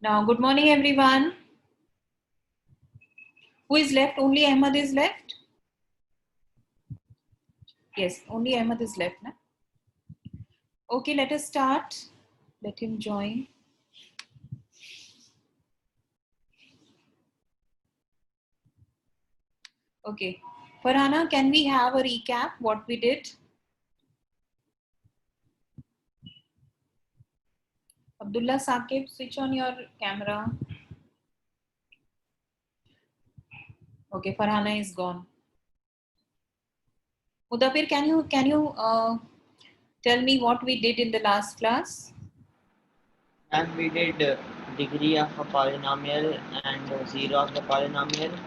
Now, good morning, everyone. Who is left? Only Ahmed is left? Yes, only Ahmed is left. Na? Okay, let us start. Let him join. Okay. Farhana, can we have a recap what we did? Abdullah Saqib, switch on your camera. Okay, Farhana is gone. Mudafir, can you tell me what we did in the last class? And we did degree of a polynomial and zero of the polynomial.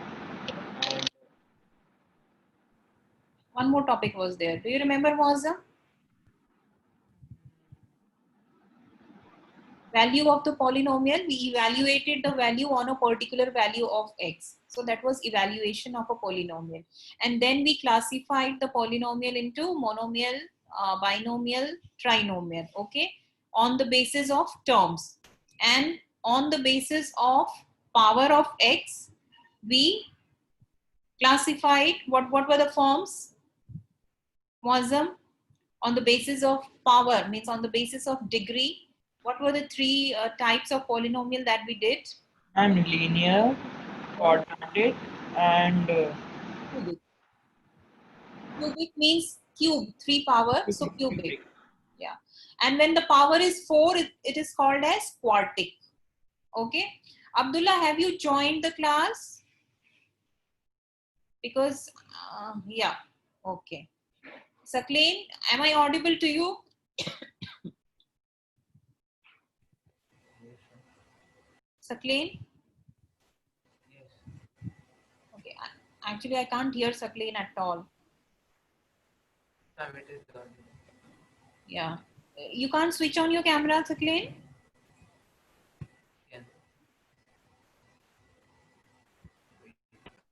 And One more topic was there. Do you remember, Muazzam? Value of the polynomial, we evaluated the value on a particular value of x. So that was evaluation of a polynomial. And then we classified the polynomial into monomial, binomial, trinomial, okay, on the basis of terms. And on the basis of power of x, we classified what were the forms? Muazzam, on the basis of power, means on the basis of degree. What were the three types of polynomial that we did? and linear, quadratic, and Cubic. Cubic means cube, 3 power, so cubic. Yeah. And when the power is 4, it is called as quartic. Okay. Abdullah, have you joined the class? Because, yeah. Okay. Sakleen, am I audible to you? Sakleen? Okay. Actually, I can't hear Sakleen at all. Yeah. You can't switch on your camera, Sakleen?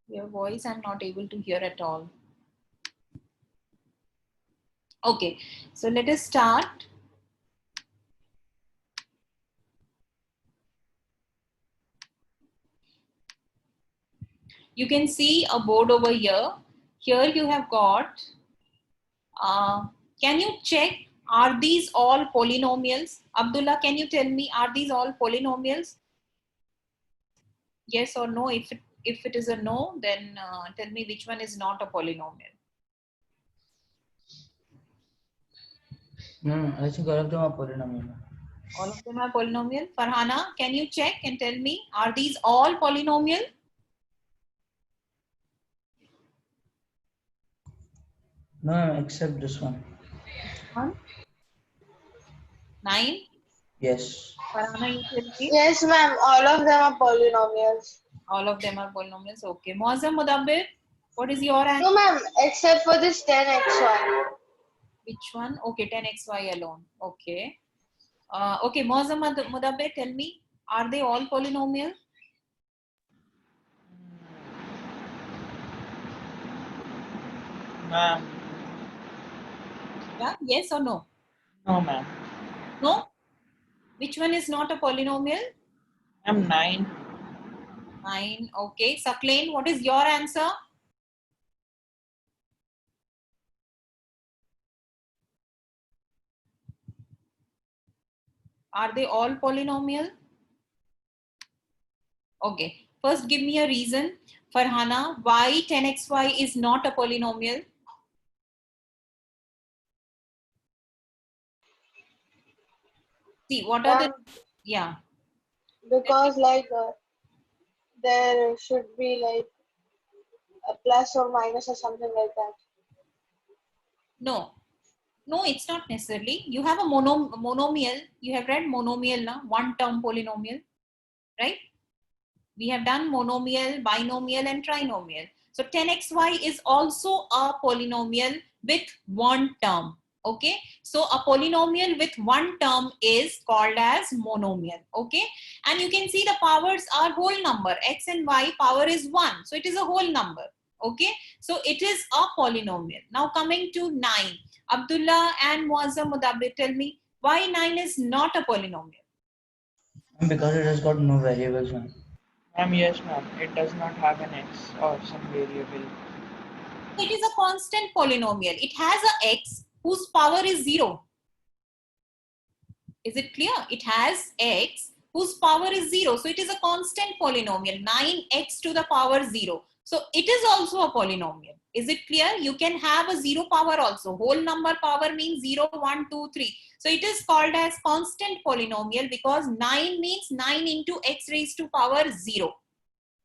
Your voice I'm not able to hear at all. Okay, so let us start. You can see a board over here. Here you have got, can you check, are these all polynomials? Abdullah, can you tell me, are these all polynomials? Yes or no? If it is a no, then tell me which one is not a polynomial. No, I think all of them are polynomial. All of them are polynomial. Farhana, can you check and tell me, are these all polynomial? No, except this one. 9? Yes. Farhana, you tell me. Yes, ma'am. All of them are polynomials. All of them are polynomials. Okay. Muazzam Mudabbir, what is your answer? No, ma'am. Except for this 10xy. Which one? Okay, 10xy alone. Okay. Okay, Muazzam Mudabbir, tell me, are they all polynomial? ma'am. Yeah, yes or no? No, ma'am. No? Which one is not a polynomial? I'm 9. 9. Okay. Sakleen, what is your answer? Are they all polynomial? Okay. First, give me a reason. Farhana, why 10xy is not a polynomial? See, what are the... Ma'am, Yeah. because there should be like a plus or minus or something like that. No. No, it's not necessarily. You have a monomial. You have read monomial, na? One term polynomial, right? We have done monomial, binomial, and trinomial. So 10xy is also a polynomial with one term. Okay, so a polynomial with one term is called as monomial. Okay, and you can see the powers are whole number. X and y power is 1, so it is a whole number. Okay, so it is a polynomial. Now coming to 9, Abdullah and Muazzam Mudabbir, tell me why 9 is not a polynomial. Because it has got no variables, ma'am. Ma'am, yes, ma'am. It does not have an x or some variable. It is a constant polynomial. It has a x whose power is 0. Is it clear? It has x whose power is 0. So it is a constant polynomial, 9x to the power 0. So it is also a polynomial. Is it clear? You can have a 0 power also. Whole number power means 0, 1, 2, 3. So it is called as constant polynomial because 9 means 9 into x raised to power 0.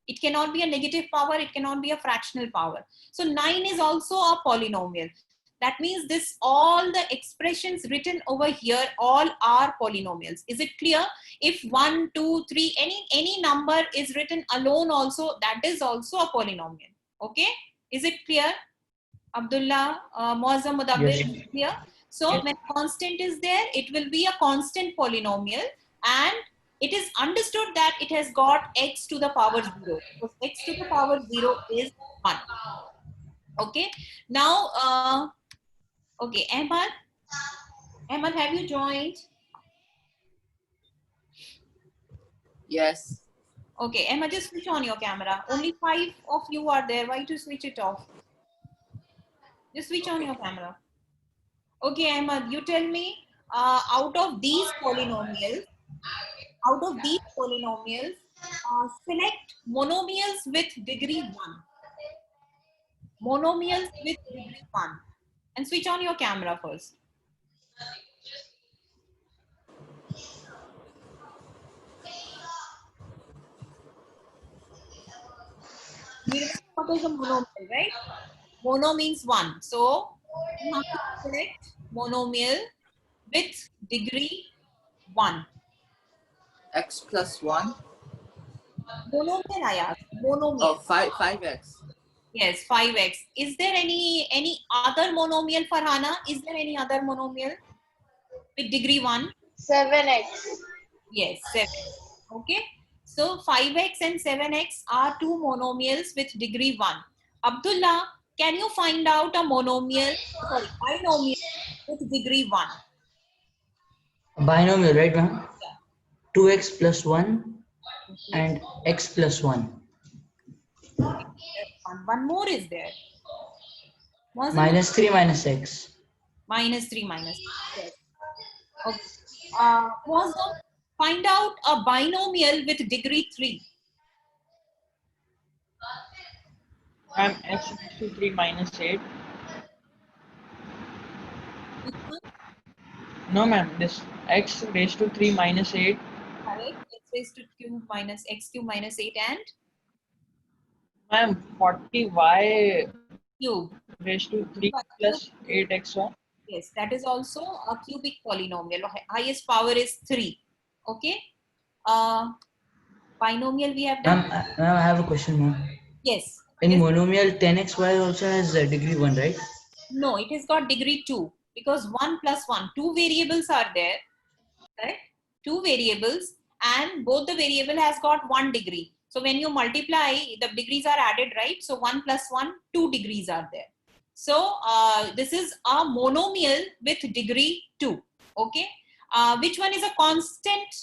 It cannot be a negative power. It cannot be a fractional power. So 9 is also a polynomial. That means this, all the expressions written over here, all are polynomials. Is it clear? If 1, 2, 3, any number is written alone also, that is also a polynomial. Okay? Is it clear? Abdullah, Muazzam, Mudabbir, Yes. is it clear? So Yes. when constant is there, it will be a constant polynomial, and it is understood that it has got x to the power 0. Because x to the power 0 is 1. Okay? Now, okay, Ahmad, have you joined? Yes. Okay, Ahmad, just switch on your camera. Only 5 of you are there. Why to switch it off? Just switch on your camera. Okay, Ahmad, you tell me, out of these polynomials, select monomials with degree 1. Monomials with degree 1. And switch on your camera first. You remember what is a monomial, right? Mono means 1. So you have to select monomial with degree 1. X plus 1. Monomial I asked. Monomial. Oh, 5x. Yes, 5x. Is there any other monomial for Hana? Is there any other monomial with degree 1? 7x. Yes, 7. Okay. So 5x and 7x are two monomials with degree 1. Abdullah, can you find out a binomial with degree 1? A binomial, right, ma'am? Yeah. 2x plus 1 Okay. and x plus 1. Okay. One more is there. Minus 3 minus x. Minus 3 minus. Yes. Okay. Muazzam, find out a binomial with degree 3. Ma'am, x raised to 3 minus 8. Which one? No, ma'am. This x raised to 3 minus 8. Correct. X raised to cube minus x cube minus 8 and Ma'am, 40y cube. raised to 3 plus 8xy. Yes, that is also a cubic polynomial. Highest power is 3. Okay. Binomial we have done. Ma'am, I have a question, ma'am. Yes. In Yes. monomial, 10xy also has degree 1, right? No, it has got degree 2 because 1 plus 1. Two variables are there. Correct? Two variables, and both the variable has got 1 degree. So when you multiply, the degrees are added, right? So 1 plus 1, 2 degrees are there. So this is a monomial with degree 2. Okay. Which one is a constant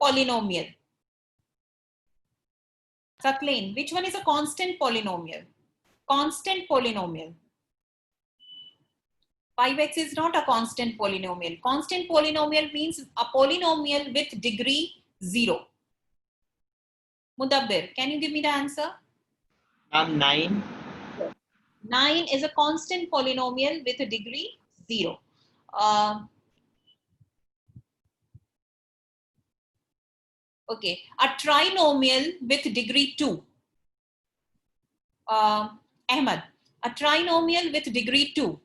polynomial? Sakleen, which one is a constant polynomial? Constant polynomial. 5x is not a constant polynomial. Constant polynomial means a polynomial with degree 0. Mudabbir, can you give me the answer? Ma'am, 9. 9 is a constant polynomial with a degree 0. Okay, a trinomial with degree 2. Ahmad, a trinomial with degree 2.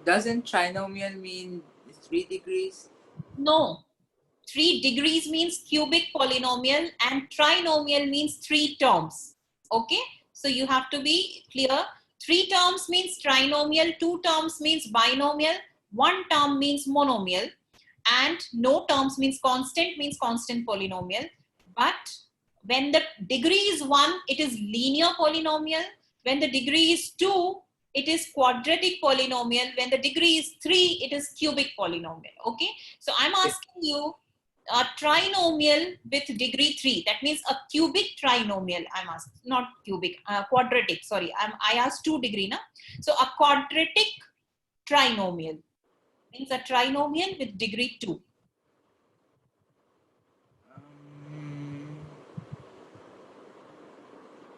Doesn't trinomial mean 3 degrees? No, 3 degrees means cubic polynomial and trinomial means 3 terms. Okay, so you have to be clear. 3 terms means trinomial, 2 terms means binomial, 1 term means monomial, and no terms means constant polynomial. But when the degree is 1, it is linear polynomial. When the degree is 2, it is quadratic polynomial. When the degree is 3, it is cubic polynomial. Okay, so I'm asking you a trinomial with degree 3. That means a cubic trinomial. I'm asking, not cubic, quadratic. Sorry, I asked 2 degree, na? So a quadratic trinomial means a trinomial with degree 2.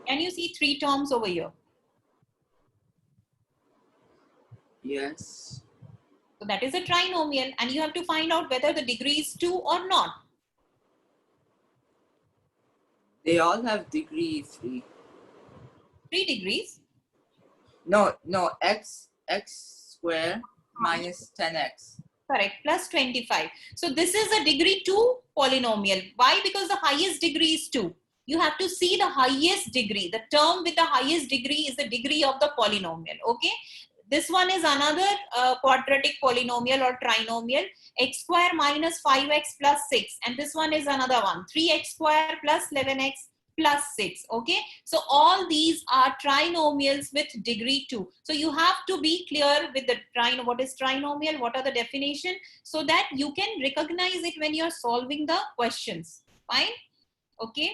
Can you see 3 terms over here? Yes. So that is a trinomial, and you have to find out whether the degree is 2 or not. They all have degree 3. 3 degrees. No, x square minus 10x. Correct, plus 25. So this is a degree 2 polynomial. Why? Because the highest degree is 2. You have to see the highest degree. The term with the highest degree is the degree of the polynomial. Okay. This one is another quadratic polynomial or trinomial, x square minus 5x plus 6. And this one is another one, 3x square plus 11x plus 6. Okay, so all these are trinomials with degree 2. So you have to be clear with the what is trinomial, what are the definition, so that you can recognize it when you're solving the questions. Fine. Okay.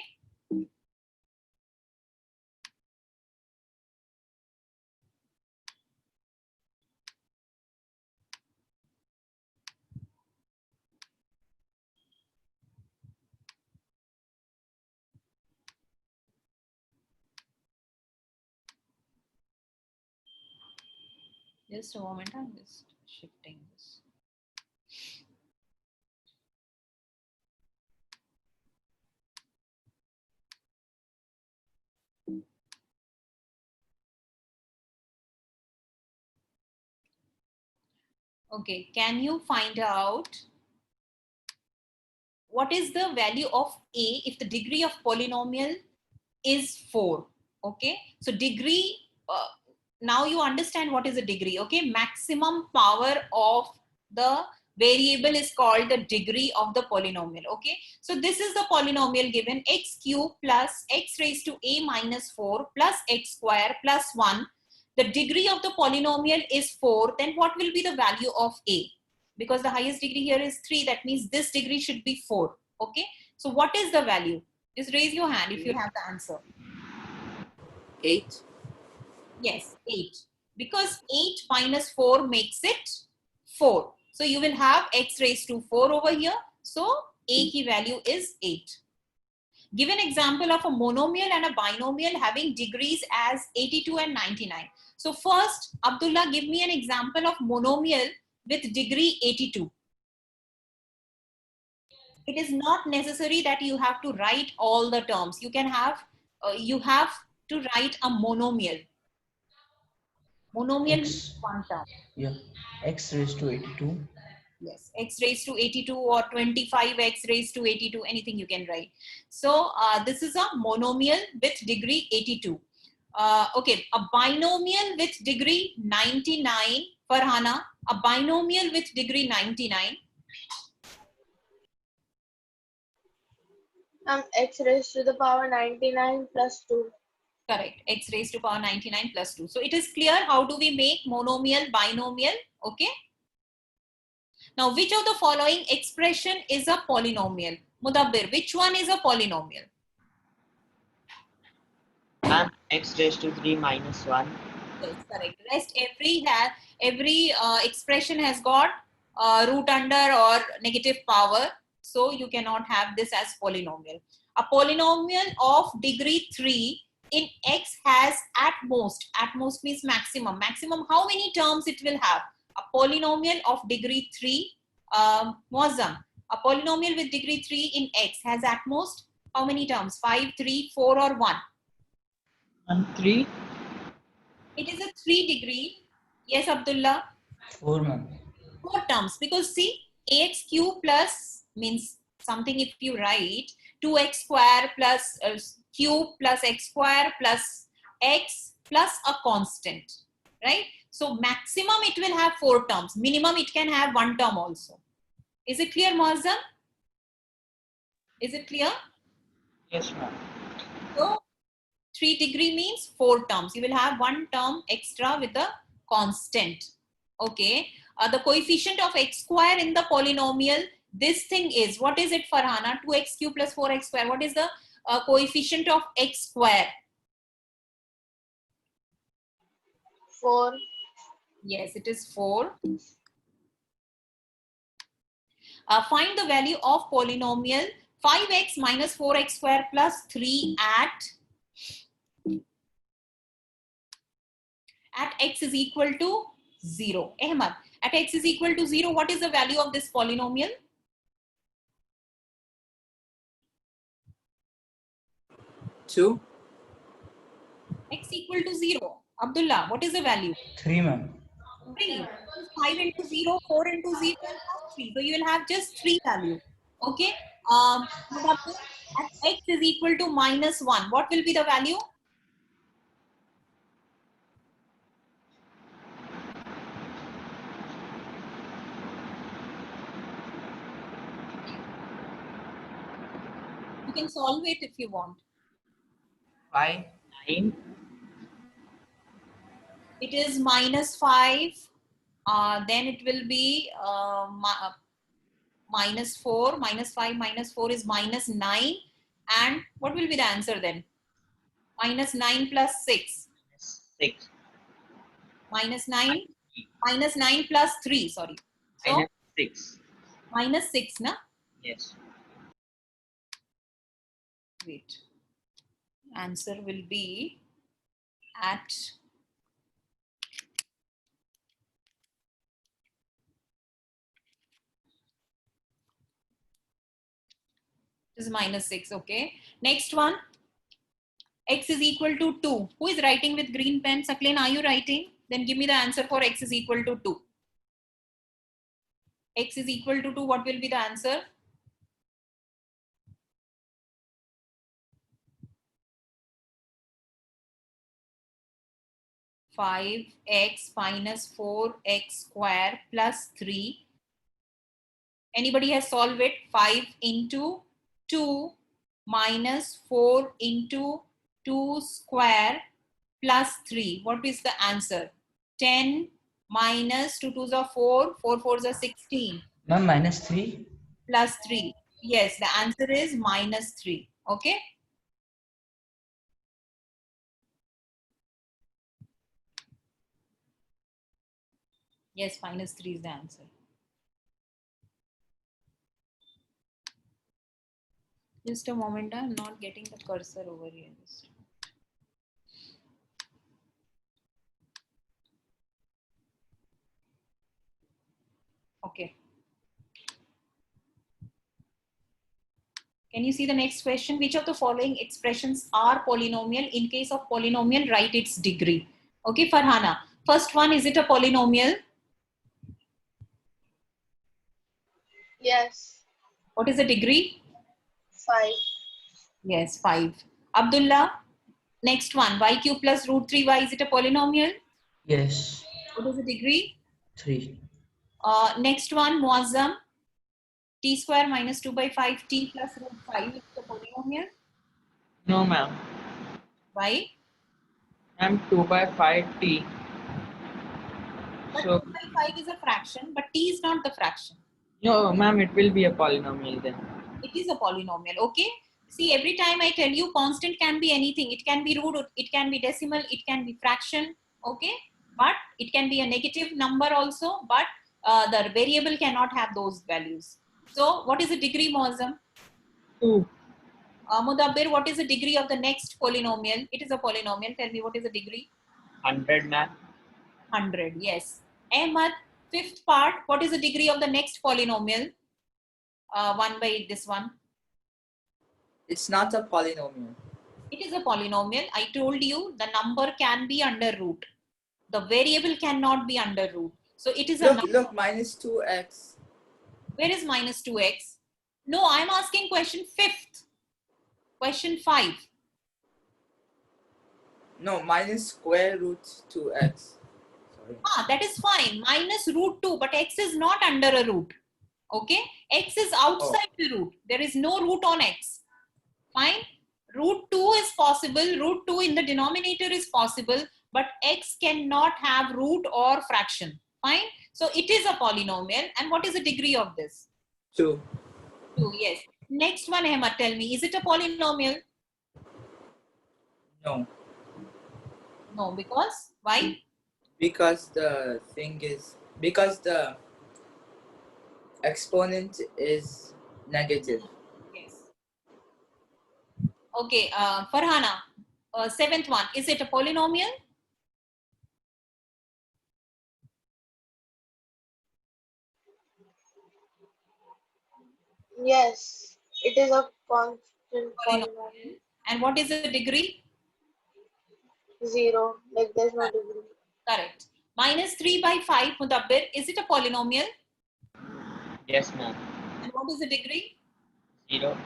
Just a moment, I'm just shifting this. Okay, can you find out what is the value of a if the degree of polynomial is 4? Okay, so degree, now you understand what is a degree. Okay, maximum power of the variable is called the degree of the polynomial. Okay, so this is the polynomial given, x cube plus x raised to a minus 4 plus x square plus 1. The degree of the polynomial is 4. Then what will be the value of a? Because the highest degree here is 3, that means this degree should be 4. Okay, so what is the value? Just raise your hand if you have the answer. 8. Yes, 8. Because 8 minus 4 makes it 4. So you will have x raised to 4 over here. So a key value is 8. Give an example of a monomial and a binomial having degrees as 82 and 99. So first, Abdullah, give me an example of monomial with degree 82. It is not necessary that you have to write all the terms. You can have, you have to write a monomial. Monomial means one term. Yeah, x raised to 82. Yes, x raised to 82 or 25x raised to 82, anything you can write. So this is a monomial with degree 82. Okay, a binomial with degree 99, Farhana, a binomial with degree 99. X raised to the power 99 plus 2. Correct, x raised to power 99 plus 2. So it is clear how do we make monomial, binomial, okay? Now, which of the following expression is a polynomial? Mudabbir, which one is a polynomial? Ma'am, x raised to 3 minus 1. Yes, correct. Rest every expression has got root under or negative power. So you cannot have this as polynomial. A polynomial of degree 3 in x has at most means maximum. Maximum, how many terms it will have? A polynomial of degree 3, Muazzam, a polynomial with degree 3 in x has at most how many terms? 5, 3, 4 or 1? 3. It is a 3 degree. Yes, Abdullah. 4, ma'am. 4 terms, because see, ax cube plus means something if you write 2x square plus cube plus x square plus x plus a constant, right? So maximum it will have 4 terms. Minimum it can have 1 term also. Is it clear, Muazzam? Is it clear? Yes, ma'am. So 3 degree means 4 terms. You will have 1 term extra with a constant. Okay. The coefficient of x square in the polynomial, this thing is, what is it, Farhana? 2x cube plus 4x square. What is the coefficient of x square? 4. Yes, it is 4. Find the value of polynomial 5x minus 4x square plus 3 at x is equal to 0. Ahmad, at x is equal to 0, what is the value of this polynomial? Two. X equal to 0. Abdullah, what is the value? 3, ma'am. 3. 5 into 0, 4 into 0, and plus 3. So you will have just 3 value. Okay. At x is equal to minus 1, what will be the value? You can solve it if you want. 5. 9. It is minus 5. Then it will be minus 4. Minus 5 minus 4 is minus 9. And what will be the answer then? Minus 9 plus 6. 6. Minus 9. Minus 9 plus 3. Sorry. So Minus 6. minus 6, na? Yes. Wait. Answer will be at this is minus 6. Okay. Next one. X is equal to 2. Who is writing with green pen? Sakleen, are you writing? Then give me the answer for x is equal to 2. X is equal to 2. What will be the answer? Five x minus 4x square plus 3. Anybody has solved it? 5 into 2 minus 4 into 2 square plus 3. What is the answer? 10 minus 2 2s are 4, 4 4s are 16 Ma'am, minus 3. plus 3. Yes, the answer is minus 3. Okay. Yes, minus 3 is the answer. Just a moment, I'm not getting the cursor over here. Okay. Can you see the next question? Which of the following expressions are polynomial? In case of polynomial, write its degree. Okay, Farhana. First one, is it a polynomial? Yes. What is the degree? 5. Yes, 5. Abdullah, next one, y cube plus root 3y, is it a polynomial? Yes. What is the degree? 3. Next one, Muazzam, t square minus 2 by 5 t plus root 5, is it a polynomial? No, ma'am. Why? Ma'am, 2 by 5t. But So, 2 by 5 is a fraction, but t is not the fraction. no, ma'am, it will be a polynomial then. It is a polynomial. Okay. See, every time I tell you constant can be anything. It can be root, it can be decimal, it can be fraction. Okay. But it can be a negative number also. But the variable cannot have those values. So what is the degree, Muazzam? 2. Mudabbir, what is the degree of the next polynomial? It is a polynomial. Tell me, what is the degree? 100, ma'am. 100. Yes. Ahmad, fifth part. What is the degree of the next polynomial? 1 by this one. It's not a polynomial. It is a polynomial. I told you the number can be under root. The variable cannot be under root. So it is a Look, number. look, minus 2x. Where is minus 2x? No, I'm asking question 5th. Question 5. No, minus square root 2x. Sorry. That is fine. Minus root 2, but x is not under a root. Okay? X is outside the root. There is no root on x. Fine. Root 2 is possible, root 2 in the denominator is possible, but x cannot have root or fraction. Fine. So it is a polynomial. And what is the degree of this? 2. 2, yes. Next one, Ahmad, tell me, is it a polynomial? No, No, because why? because the exponent is negative. Yes. Okay, Farhana, seventh one, is it a polynomial? Yes, it is a constant Polynomial. polynomial. And what is the degree? 0, like there's no degree. Correct. Minus 3 by 5, Mudabbir, is it a polynomial? Yes, ma'am. And what is the degree? 0.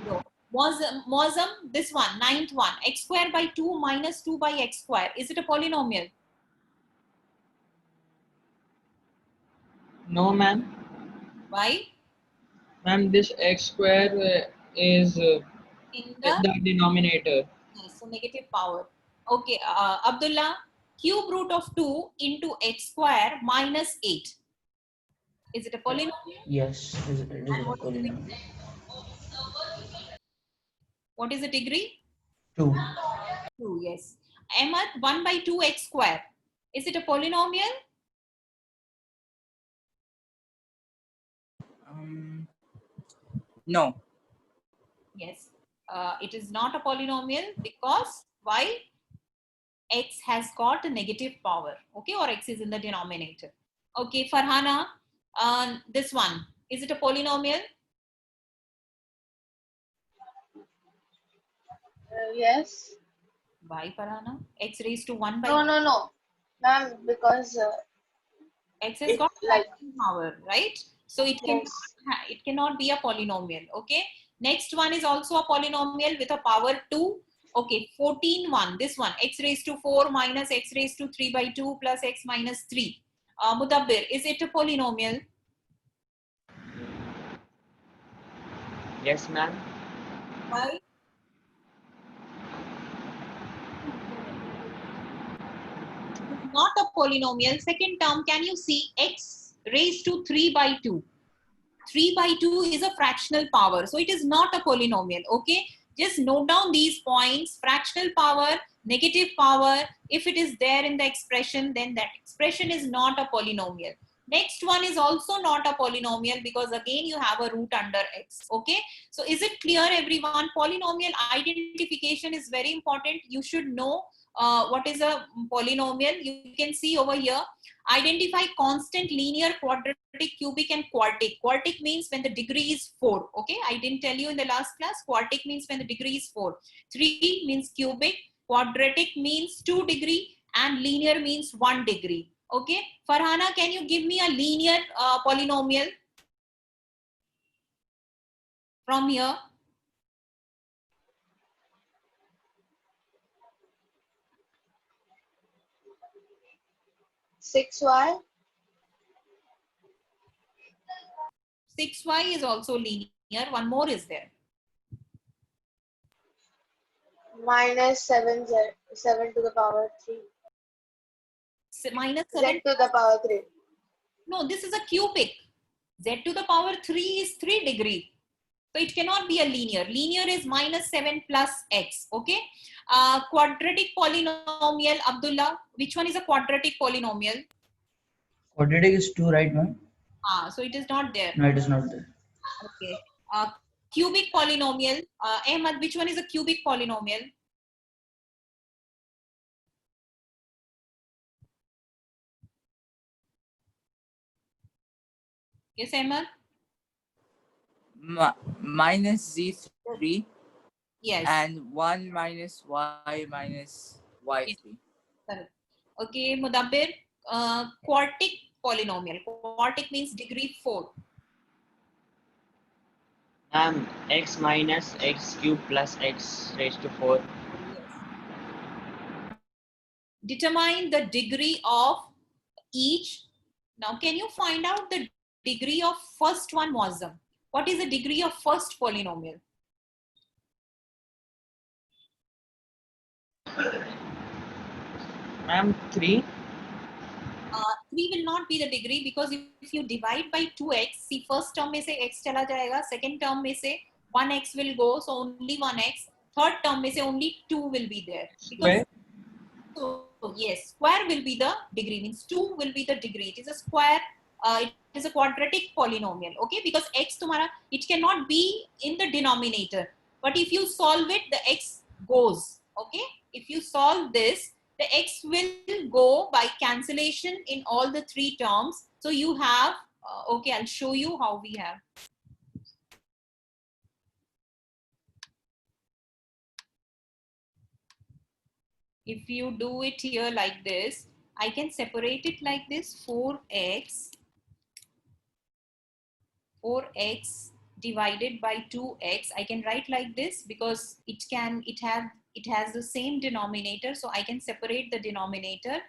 No. Mozam, this one, ninth one, x square by 2 minus 2 by x square, is it a polynomial? No, ma'am. Why? Ma'am, this x square is In the denominator. yes, so negative power. Okay, Abdullah, cube root of 2 into x square minus 8. Is it a polynomial? Yes, it is And a polynomial. what is the degree? 2. 2, yes. Ahmad, 1 by 2 x square. Is it a polynomial? No, Yes. It is not a polynomial because why? X has got a negative power. Okay, or x is in the denominator. Okay, Farhana, this one. Is it a polynomial? Yes. Why, Farhana? X raised to 1 by No. Ma'am, because x has got like fraction power, right? So it yes. it cannot be a polynomial. Okay. Next one is also a polynomial with a power 2. Okay, 14 one. This one, x raised to 4 minus x raised to 3 by 2 plus x minus 3. Mudabbir, is it a polynomial? Yes, ma'am. Why? It is not a polynomial. Second term, can you see x raised to 3 by 2? 3 by 2 is a fractional power. So it is not a polynomial. Okay. Just note down these points. Fractional power, negative power. If it is there in the expression, then that expression is not a polynomial. Next one is also not a polynomial because again you have a root under x. Okay. So is it clear, everyone? Polynomial identification is very important. You should know what is a polynomial. You can see over here. Identify constant, linear, quadratic, cubic, and quartic. Quartic means when the degree is 4. Okay, I didn't tell you in the last class. Quartic means when the degree is 4. 3 means cubic. Quadratic means 2 degree, and linear means 1 degree. Okay, Farhana, can you give me a linear polynomial from here? Six y 6y is also linear. One more is there. minus 7z 7 to the power 3. Minus Z 7. to the power 3. No, this is a cubic. Z to the power 3 is 3 degree. So it cannot be a linear. Linear is minus 7 plus x. Okay. Quadratic polynomial, Abdullah. Which one is a quadratic polynomial? Quadratic is 2, right, ma'am? So it is not there. No, it is not there. Okay. Cubic polynomial. Ahmad, which one is a cubic polynomial? Yes, Ahmad? minus z3 Yes. and 1 minus y minus y3. Correct. Okay, Mudabbir. Quartic polynomial. Quartic means degree 4. Ma'am, x minus x cube plus x raised to 4. Determine the degree of each. Now, can you find out the degree of first one, Muazzam? What is the degree of first polynomial? Ma'am, 3. 3 will not be the degree because if you divide by 2x, see first term में से x चला जाएगा, second term में से 1x will go, so only 1x, third term में से only 2 will be there. Because, so yes, square will be the degree, means 2 will be the degree. It is a square, it is a quadratic polynomial, okay? Because x तुम्हारा, it cannot be in the denominator. But if you solve it, the x goes, okay? If you solve this, the x will go by cancellation in all the 3 terms. So you have, okay, I'll show you how we have. If you do it here like this, I can separate it like this, 4x divided by 2x. I can write like this because it has the same denominator, so I can separate the denominator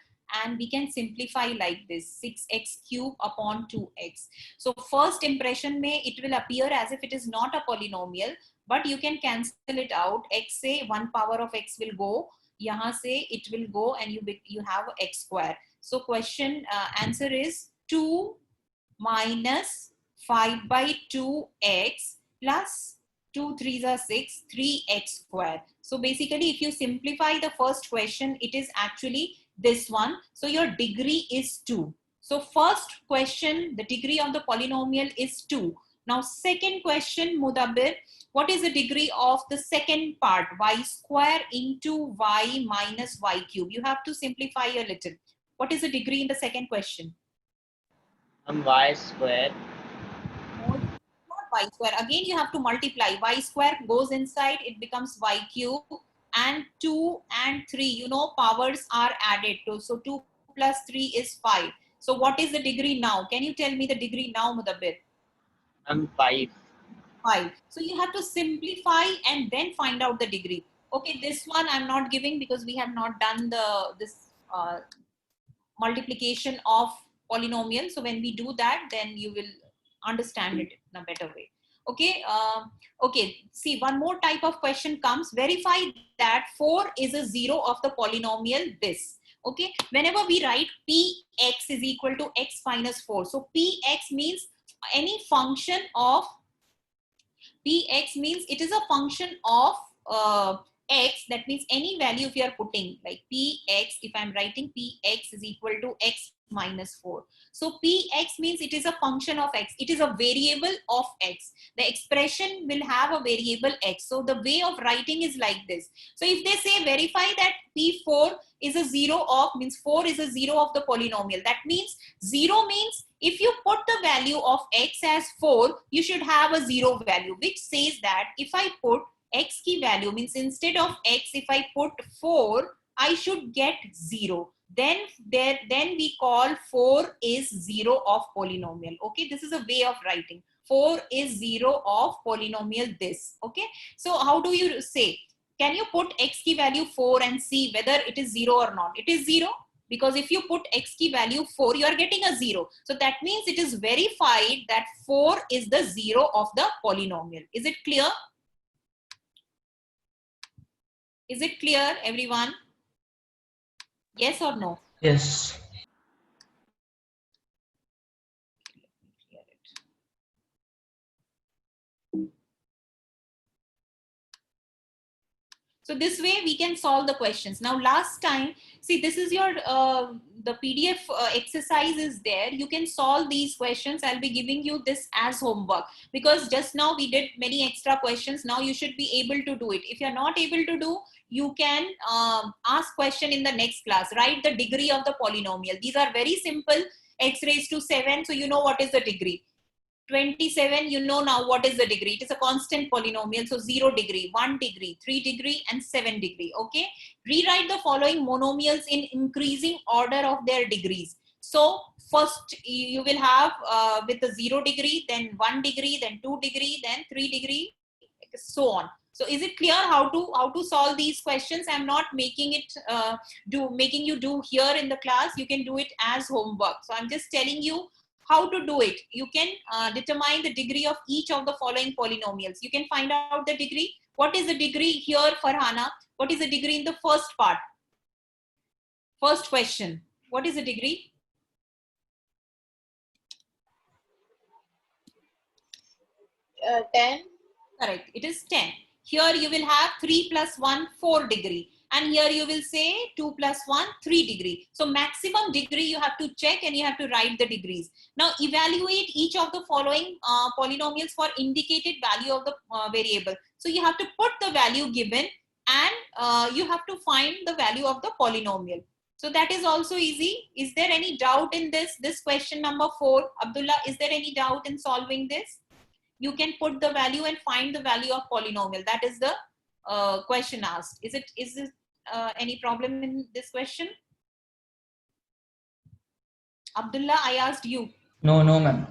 and we can simplify like this, 6x cube upon 2x. So first impression mein it will appear as if it is not a polynomial, but you can cancel it out. X se 1 power of x will go, yahan se it will go, and you have x square. So question answer is 2 minus 5 by 2x plus 2 3s are 6, 3x square. So basically, if you simplify the first question, it is actually this one. So your degree is 2. So first question, the degree of the polynomial is 2. Now second question, Mudabbir, what is the degree of the second part, y square into y minus y cube? You have to simplify a little. What is the degree in the second question? Y square. Not y square. Again, you have to multiply. Y square goes inside, it becomes y cube, and 2 and 3, you know, powers are added to. So 2 plus 3 is 5. So what is the degree now? Can you tell me the degree now, Mudabbir? 5. 5. So you have to simplify and then find out the degree. Okay, this one I'm not giving because we have not done this multiplication of polynomial. So when we do that, then you will understand it in a better way. Okay. Okay. See, one more type of question comes. Verify that 4 is a 0 of the polynomial this. Okay. Whenever we write px is equal to x minus 4. So px means any function of px means it is a function of x. That means any value if you are putting like px, if I'm writing px is equal to x minus 4. So px means it is a function of x. It is a variable of x. The expression will have a variable x. So the way of writing is like this. So if they say verify that p4 is a 0 of, means 4 is a 0 of the polynomial. That means 0 means if you put the value of x as 4, you should have a 0 value, which says that if I put x key value, means instead of x, if I put 4, I should get 0. Then we call 4 is 0 of polynomial. Okay, this is a way of writing. 4 is 0 of polynomial this. Okay, so how do you say? Can you put x key value 4 and see whether it is 0 or not? It is 0. Because if you put x key value 4, you are getting a 0. So that means it is verified that 4 is the 0 of the polynomial. Is it clear? Is it clear, everyone? Yes or no? Yes. So this way we can solve the questions. Now last time, see this is your, the PDF exercise is there. You can solve these questions. I'll be giving you this as homework because just now we did many extra questions. Now you should be able to do it. If you're not able to do, you can ask question in the next class. Write the degree of the polynomial. These are very simple. X raised to 7. So you know what is the degree. 27, you know now what is the degree. It is a constant polynomial. So 0 degree, 1 degree, 3 degree, and 7 degree. Okay. Rewrite the following monomials in increasing order of their degrees. So first you will have with the 0 degree, then 1 degree, then 2 degree, then 3 degree, so on. So is it clear how to solve these questions? I'm not making it making you do here in the class. You can do it as homework. So I'm just telling you how to do it. You can determine the degree of each of the following polynomials. You can find out the degree. What is the degree here, Farhana? What is the degree in the first part? First question. What is the degree? Uh, 10. Correct. It is 10. Here you will have 3 plus 1, 4 degree. And here you will say 2 plus 1, 3 degree. So maximum degree you have to check and you have to write the degrees. Now evaluate each of the following polynomials for indicated value of the variable. So you have to put the value given and you have to find the value of the polynomial. So that is also easy. Is there any doubt in this? This question number 4. Abdullah, is there any doubt in solving this? You can put the value and find the value of polynomial. That is the question asked. Is it any problem in this question? Abdullah, I asked you. No, ma'am.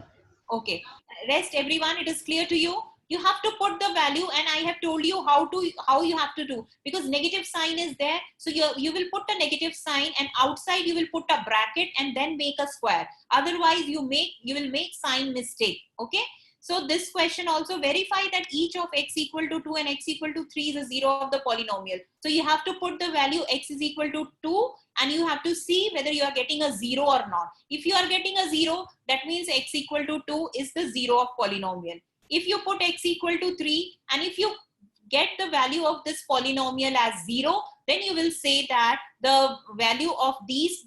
Okay. Rest everyone, it is clear to you. You have to put the value and I have told you how you have to do, because negative sign is there. So you will put a negative sign and outside you will put a bracket and then make a square. Otherwise you will make sign mistake. Okay. So this question also verify that each of x equal to 2 and x equal to 3 is a zero of the polynomial. So you have to put the value x is equal to 2 and you have to see whether you are getting a 0 or not. If you are getting a 0, that means x equal to 2 is the 0 of polynomial. If you put x equal to 3 and if you get the value of this polynomial as 0, then you will say that the value of these,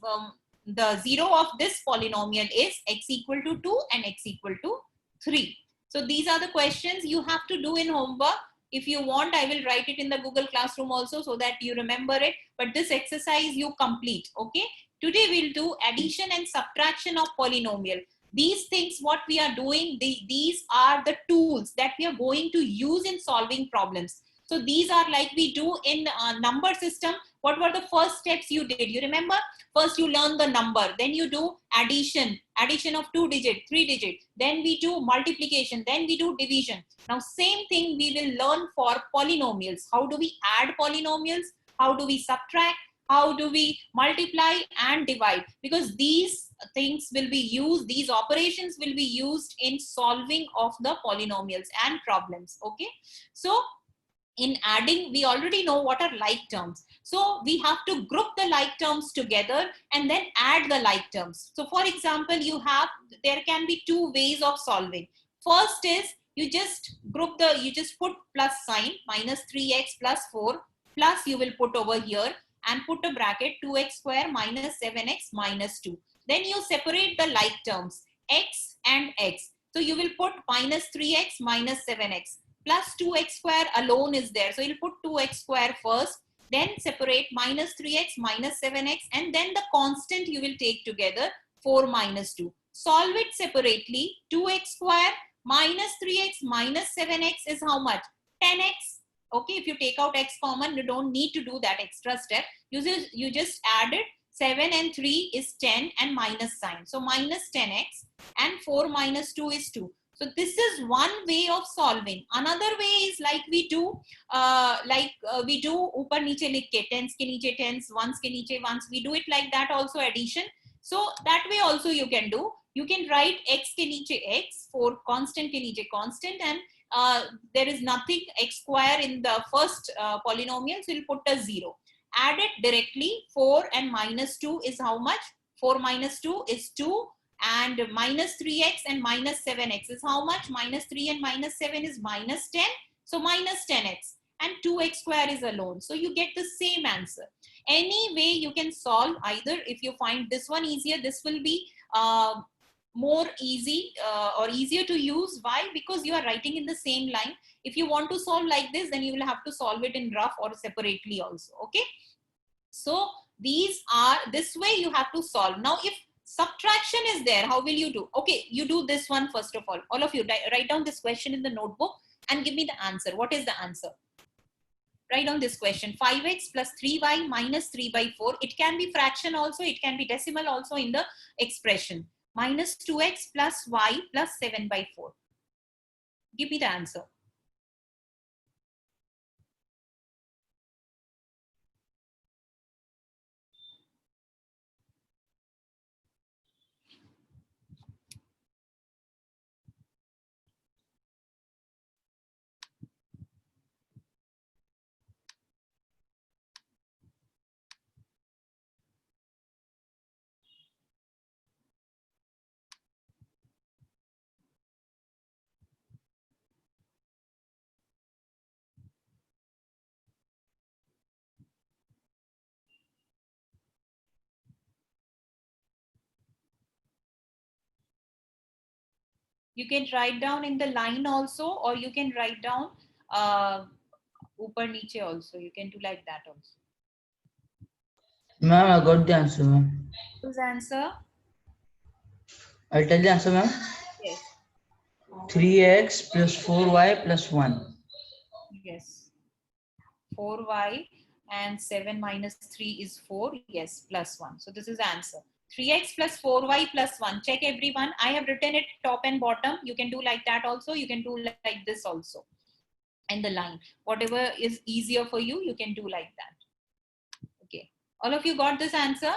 the 0 of this polynomial is x equal to 2 and x equal to 3. So these are the questions you have to do in homework. If you want, I will write it in the Google Classroom also so that you remember it. But this exercise you complete, okay? Today we'll do addition and subtraction of polynomial. These things, what we are doing, these are the tools that we are going to use in solving problems. So these are like we do in number system. What were the first steps you did? You remember? First you learn the number, then you do addition of 2 digit, 3 digit, then we do multiplication, then we do division. Now same thing we will learn for polynomials. How do we add polynomials? How do we subtract? How do we multiply and divide? Because these things will be used, these operations will be used in solving of the polynomials and problems. Okay. So in adding, we already know what are like terms. So we have to group the like terms together and then add the like terms. So for example, there can be 2 ways of solving. First is you just put plus sign, minus 3x plus 4, plus you will put over here and put a bracket 2x square minus 7x minus 2. Then you separate the like terms, x and x. So you will put minus 3x minus 7x. Plus 2x square alone is there. So you'll put 2x square first, then separate minus 3x minus 7x, and then the constant you will take together, 4 minus 2. Solve it separately. 2x square minus 3x minus 7x is how much? 10x. Okay, if you take out x common, you don't need to do that extra step. You just add it. 7 and 3 is 10 and minus sign. So minus 10x and 4 minus 2 is 2. So this is one way of solving. Another way is like we do ऊपर नीचे लिख के, tens के नीचे tens, ones के नीचे ones. We do it like that also, addition. So that way also you can do. You can write x के नीचे x, 4 constant के नीचे constant, and there is nothing x square in the first polynomial, so you'll put a 0. Add it directly. 4 and minus 2 is how much? 4 minus 2 is 2. And minus 3x and minus 7x is how much? Minus 3 and minus 7 is minus 10. So minus 10x. And 2x square is alone. So you get the same answer. Any way you can solve, either if you find this one easier, this will be more easy or easier to use. Why? Because you are writing in the same line. If you want to solve like this, then you will have to solve it in rough or separately also. Okay. So this way you have to solve. Now if subtraction is there, how will you do? Okay, you do this one first of all. All of you write down this question in the notebook and give me the answer. What is the answer? Write down this question. 5x plus 3y minus 3 by 4. It can be fraction also. It can be decimal also in the expression. Minus 2x plus y plus 7 by 4. Give me the answer. You can write down in the line also, or you can write down upar niche also. You can do like that also. Ma'am, I got the answer, ma'am. Whose answer? I'll tell the answer, ma'am. Yes. 3x plus 4y plus 1. Yes. 4y and 7 minus 3 is 4. Yes, plus 1. So this is the answer. 3x plus 4y plus 1. Check everyone. I have written it top and bottom. You can do like that also. You can do like this also. And the line. Whatever is easier for you, you can do like that. Okay. All of you got this answer?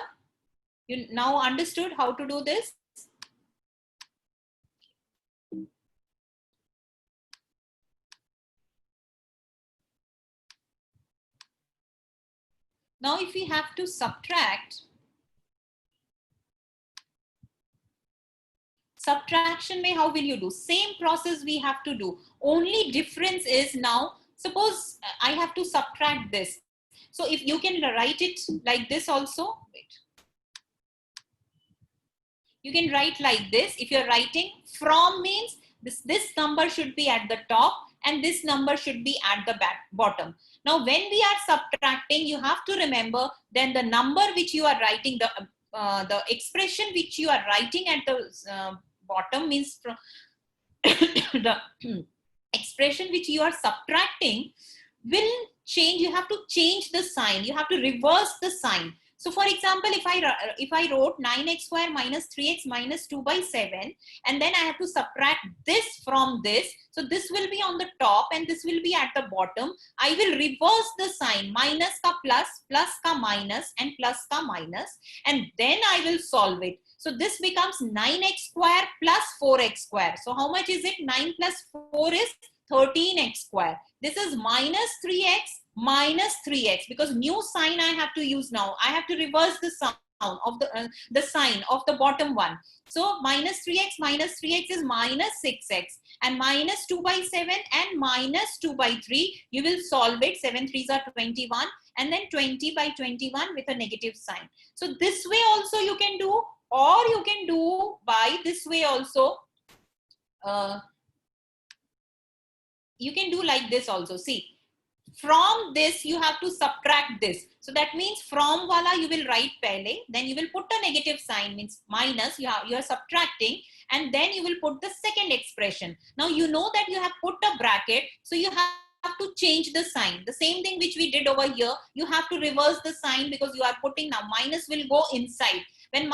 You now understood how to do this? Now, if we have to subtract, subtraction mein how will you do? Same process we have to do. Only difference is now, suppose I have to subtract this. So if you can write it like this also, wait. You can write like this. If you're writing from means this number should be at the top and this number should be at the bottom. Now, when we are subtracting, you have to remember then the number which you are writing, the expression which you are writing at the bottom means from the expression which you are subtracting will change. You have to change the sign. You have to reverse the sign. So for example, if I wrote 9x square minus 3x minus 2 by 7, and then I have to subtract this from this, so this will be on the top and this will be at the bottom. I will reverse the sign, minus ka plus, plus ka minus, and plus ka minus, and then I will solve it. So this becomes 9x square plus 4x square. So how much is it? 9 plus 4 is 13x square. This is minus 3x minus 3x, because new sign I have to use now. I have to reverse the sound of the sign of the bottom one. So minus 3x is minus 6x, and minus 2 by 7 and minus 2 by 3. You will solve it. 7 3s are 21, and then 20 by 21 with a negative sign. So this way also you can do, or you can do by this way also. You can do like this also. See, from this you have to subtract this. So that means from wala you will write pehle, then you will put a negative sign, means minus, you are subtracting, and then you will put the second expression. Now you know that you have put a bracket, so you have to change the sign. The same thing which we did over here, you have to reverse the sign, because you are putting, now minus will go inside. When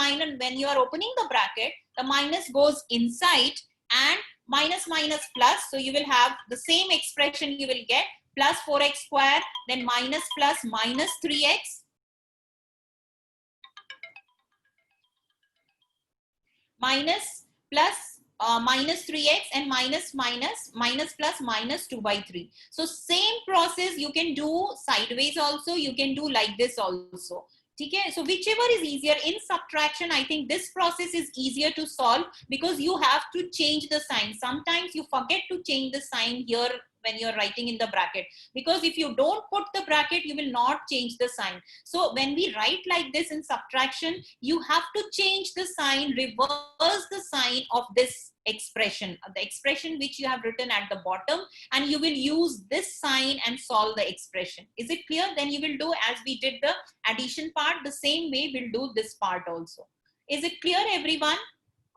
you are opening the bracket, the minus goes inside, and minus minus plus, so you will have the same expression you will get, plus 4x square, then minus plus minus 3x, minus plus minus 3x, and minus minus minus plus minus 2 by 3. So same process you can do sideways also, you can do like this also. Okay? So whichever is easier. In subtraction, I think this process is easier to solve, because you have to change the sign. Sometimes you forget to change the sign here when you're writing in the bracket, because if you don't put the bracket, you will not change the sign. So when we write like this in subtraction, you have to change the sign, reverse the sign of this expression, the expression which you have written at the bottom, and you will use this sign and solve the expression. Is it clear? Then you will do as we did the addition part, the same way we'll do this part also. Is it clear, everyone?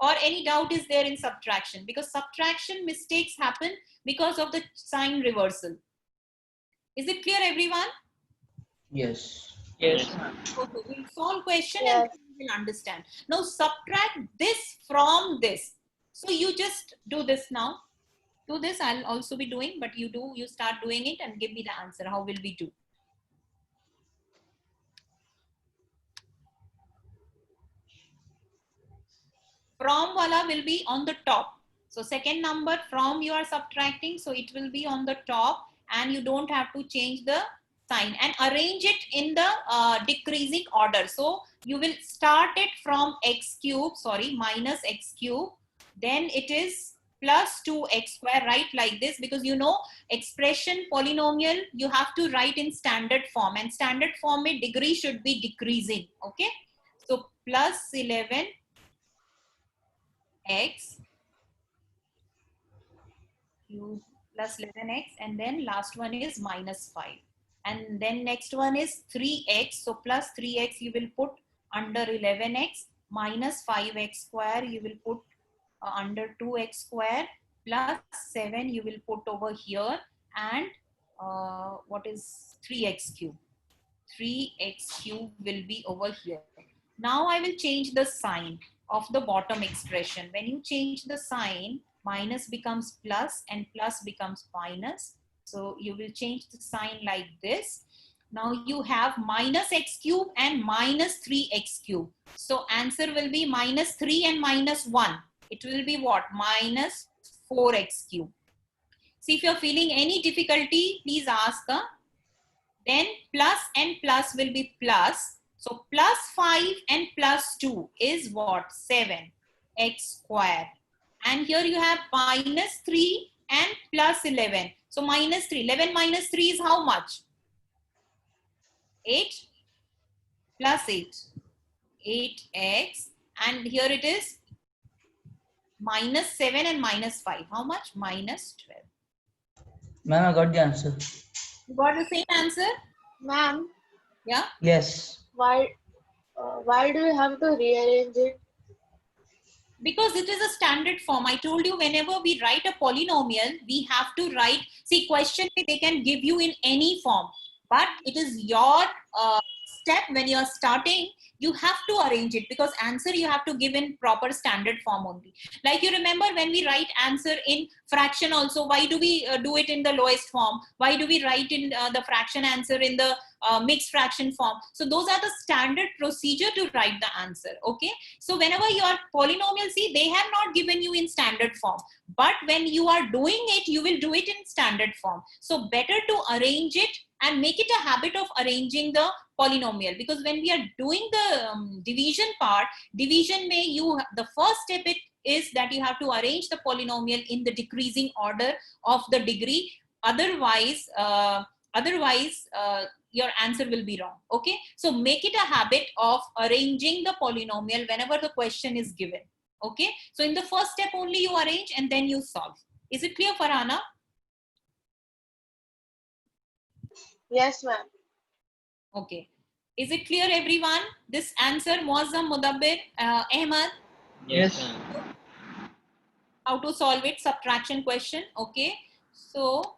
Or any doubt is there in subtraction? Because subtraction mistakes happen because of the sign reversal. Is it clear, everyone? Yes. Yes, ma'am. Okay, we'll solve question Yes. and you will understand. Now subtract this from this. So you just do this now. Do this, I'll also be doing, but you start doing it and give me the answer. How will we do? From wala will be on the top. So second number from you are subtracting, so it will be on the top, and you don't have to change the sign, and arrange it in the decreasing order. So you will start it from x cube, sorry, minus x cube, then it is plus 2x square, right, like this, because you know expression polynomial you have to write in standard form, and standard form में degree should be decreasing. Okay, so plus 11x cube plus 11x, and then last one is minus 5. And then next one is 3x. So plus 3x you will put under 11x, minus 5x square you will put under 2x square, plus 7 you will put over here, and what is 3x cube? 3x cube will be over here. Now I will change the sign of the bottom expression. When you change the sign, minus becomes plus and plus becomes minus. So you will change the sign like this. Now you have minus x cube and minus 3x cube. So answer will be minus 3 and minus 1. It will be what? Minus 4x cube. See, if you're feeling any difficulty, please ask. Then plus and plus will be plus. So plus 5 and plus 2 is what? 7x square. And here you have minus 3 and plus 11. So minus 3. 11 minus 3 is how much? 8 plus 8. 8x. And here it is minus 7 and minus 5. How much? Minus 12. Ma'am, I got the answer. You got the same answer? Ma'am, Yeah? Yes. why do you have to rearrange it? Because it is a standard form. I told you whenever we write a polynomial, we have to write, see, question they can give you in any form, but it is your step when you are starting, you have to arrange it, because answer you have to give in proper standard form only. Like you remember when we write answer in fraction also, why do we do it in the lowest form? Why do we write in the fraction answer in the mixed fraction form? So those are the standard procedure to write the answer. Okay. So whenever you are polynomial, see, they have not given you in standard form, but when you are doing it, you will do it in standard form. So better to arrange it and make it a habit of arranging the polynomial, because when we are doing the division part, division may you, the first step it is that you have to arrange the polynomial in the decreasing order of the degree. Otherwise, your answer will be wrong. Okay. So make it a habit of arranging the polynomial whenever the question is given. Okay. So in the first step only you arrange and then you solve. Is it clear, Farhana? Yes, ma'am. Okay. Is it clear, everyone? This answer, Muazzam, Mudabbir, Ahmad, Yes. ma'am. how to solve it, subtraction question. Okay. So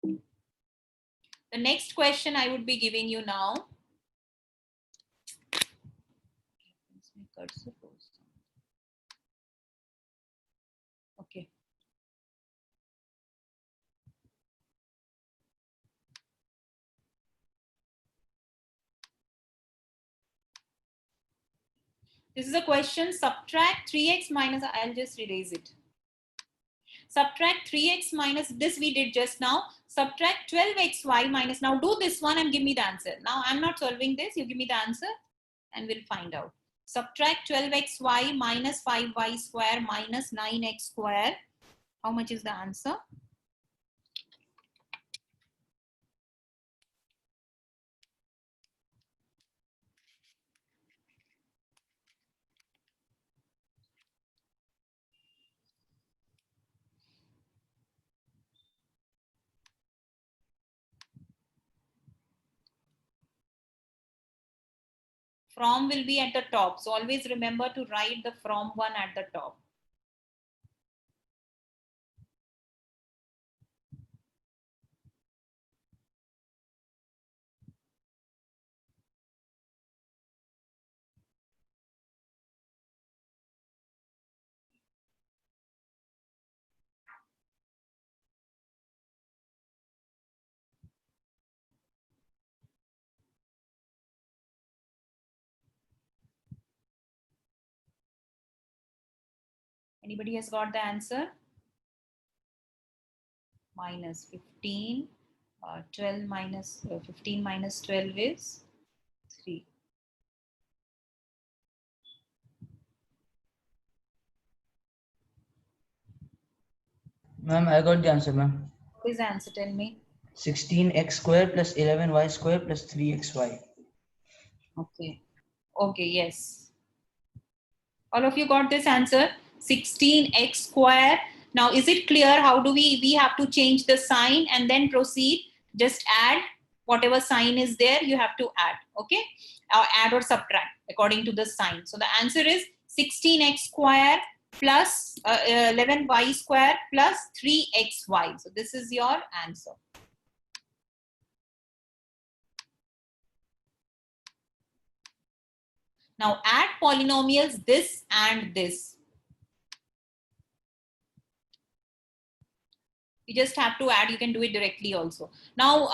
the next question I would be giving you now. Okay. This is a question, subtract 3x minus, I'll just erase it. Subtract 3x minus, this we did just now. Subtract 12xy minus, now do this one and give me the answer. Now I'm not solving this, you give me the answer and we'll find out. Subtract 12xy minus 5y square minus 9x square. How much is the answer? From will be at the top. So always remember to write the from one at the top. Anybody has got the answer? Minus 15, 12 minus 15 minus 12 is 3. Ma'am, I got the answer, ma'am. What is the answer? Tell me. 16x square plus 11y square plus 3xy. Okay. Okay, yes. All of you got this answer. 16x square. Now, is it clear? How do we have to change the sign and then proceed? Just add whatever sign is there, you have to add, okay? Or add or subtract according to the sign. So the answer is 16x square plus 11y square plus 3xy. So this is your answer. Now add polynomials this and this. You just have to add, you can do it directly also. Now,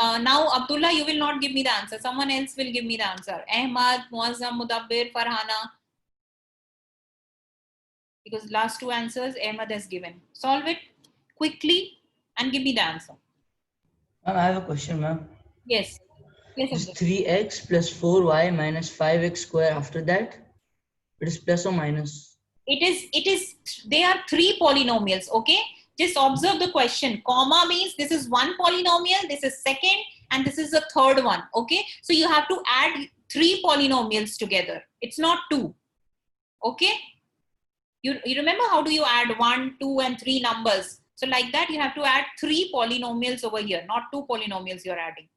Abdullah, you will not give me the answer. Someone else will give me the answer. Ahmad, Muazzam, Mudabbir, Farhana. Because last two answers Ahmad has given. Solve it quickly and give me the answer. Ma'am, I have a question, ma'am. Yes. Yes, Is Abdullah. 3x plus 4y minus 5x square after that? It is plus or minus? It is, they are three polynomials, okay? Just observe the question. Comma means this is one polynomial, this is second, and this is the third one, okay? So you have to add three polynomials together. It's not two, okay? You remember how do you add 1, 2, and 3 numbers? So like that, you have to add three polynomials over here, not two polynomials you're adding.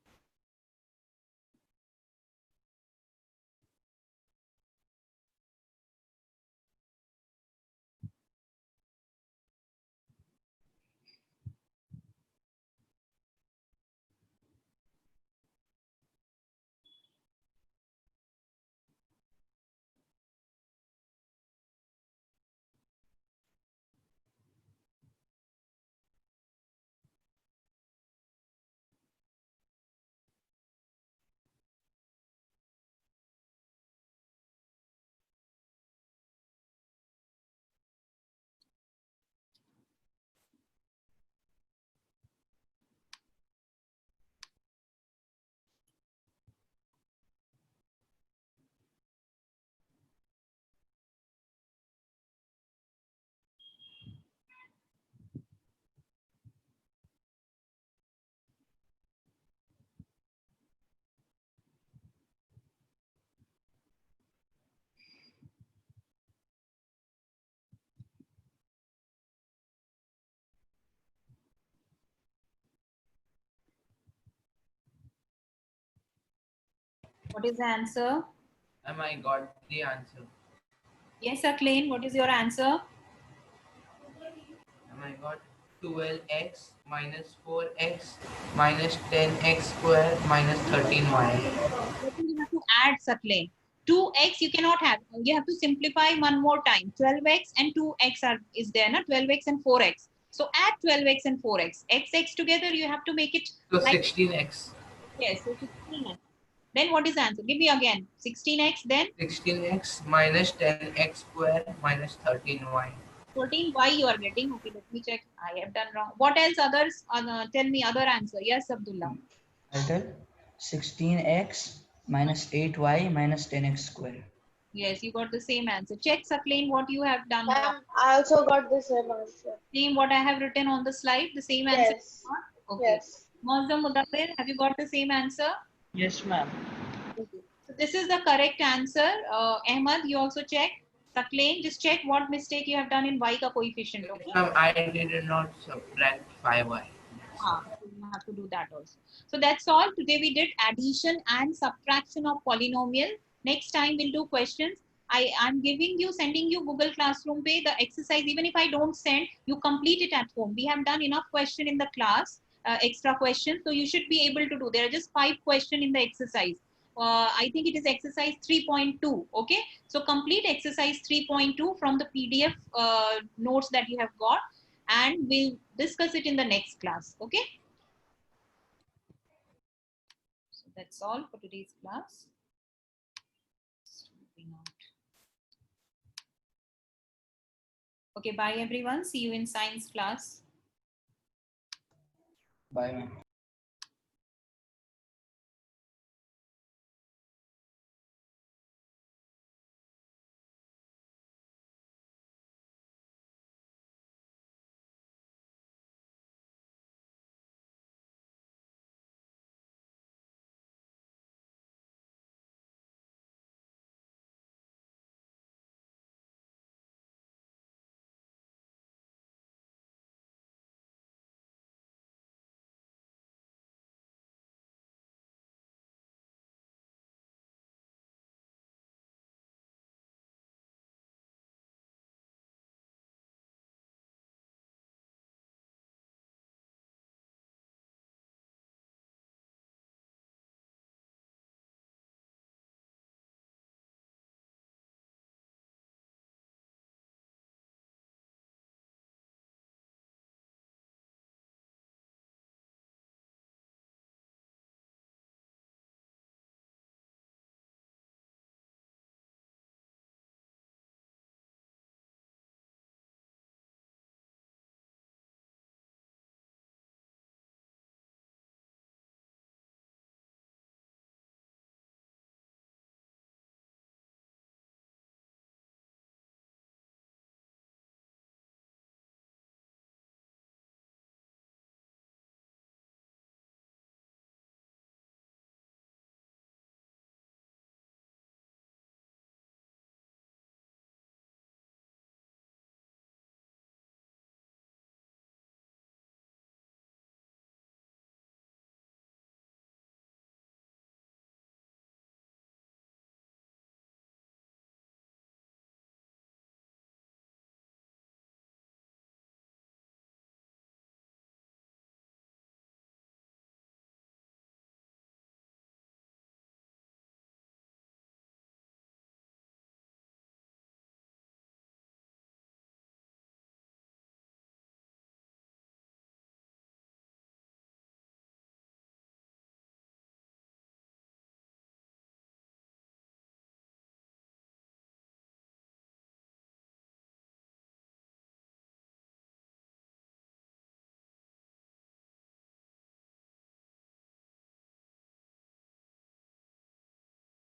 What is the answer? I got the answer. Yes, Akleen, what is your answer? I got 12x minus 4x minus 10x square minus 13y. You have to add, Sakleen. 2x you cannot have. You have to simplify one more time. 12x and 2x is there, na? 12x and 4x. So add 12x and 4x. X together, you have to make it So like 16x. yes, so 16x. Then what is the answer? Give me again. 16x, then 16x minus 10x square minus 13y. 14y you are getting. Okay, let me check. I have done wrong. What else others? Tell me other answer. Yes, Abdullah. I'll tell 16x minus 8y minus 10x square. Yes, you got the same answer. Check, Sakleen, what you have done wrong. Ma'am, I also got the same answer. Same what I have written on the slide, the same answer. Yes. Okay. Yes. Muazzam, Mudabbir, have you got the same answer? Yes, ma'am. Okay. So this is the correct answer. Ahmad, you also check. Sakleen, just check what mistake you have done in y ka coefficient. Okay. I did not subtract 5y. So you have to do that also. So that's all. Today we did addition and subtraction of polynomial. Next time we'll do questions. I'm sending you Google Classroom pay the exercise. Even if I don't send, you complete it at home. We have done enough question in the class, extra questions. So you should be able to do. There are just 5 questions in the exercise. I think it is exercise 3.2. Okay. So complete exercise 3.2 from the PDF notes that you have got, and we'll discuss it in the next class. Okay. So that's all for today's class. Okay, bye everyone. See you in science class. Bye, ma'am.